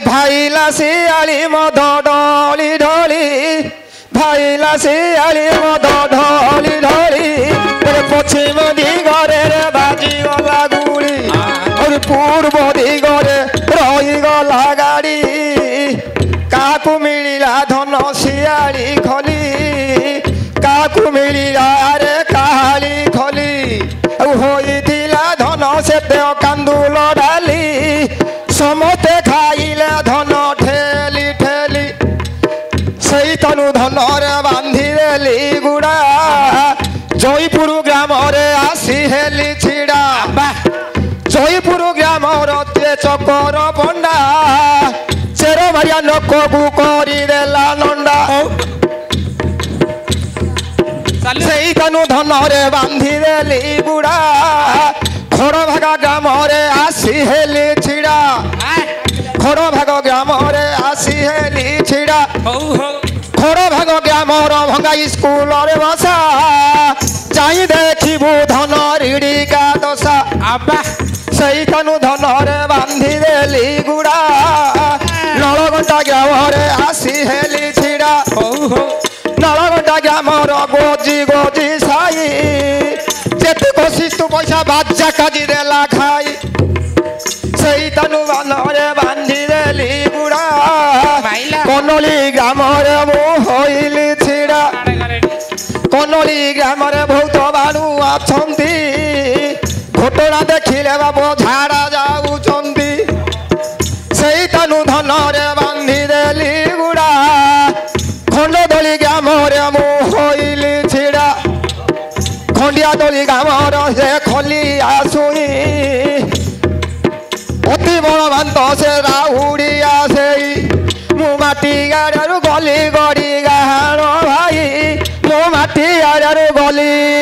भाईला शियाली मद ढली ढली भाईला शियाली मद ढली ढली पश्चिम दिगरे बाजी गला गुड़ी और पूर्व दिगरे रही गला गाड़ी काकू मिलिला धन शियाली खली काकू मिलिला रे काली खली होइथिला धन से कांदुल डाली समते खाइले धन ठेली ठेली सही तनु धन रे बांधी देली गुड़ा जयपुर ग्राम रे आसी हेली छिड़ा जयपुर ग्राम रे चकर पंडा चेर मारिया नकबू करी देला नंडा सही तनु धन रे बांधी देली गुड़ा खड़ भागा ग्राम रे आसी हेली छिड़ा खड़ भाग ग्राम रे आसी हेली छिड़ा खड़ भाग ग्राम भंगा स्कूल रे बसा जाई देखिबू धन रीड़ी का दशा सही तनु धन रे बांधी देली गुड़ा नलगंटा ग्राम रे आसी हेली छिड़ा नलगंटा ग्राम गोजी गोजी साई जेते कोशिश तू पैसा बाजा काजी देला खाई सही तनु धन रे बांधी देली गुड़ा कनोली ग्राम रे मु होइली छिड़ा कनोली ग्राम रे बहुत बालू आछंती घटना देखिले बाबू झाड़ा जाउछंती सही तनु धन रे बांधी देली गुड़ा खंडदोली ग्राम रे मु होइली छिड़ा खंडिया दोली ग्राम रे खली आसुई अति बड़ भांत से राहुड़िया से मु माटी गाड़ू गली गड़ी गाहाण भाई मु माटी गाड़ू गली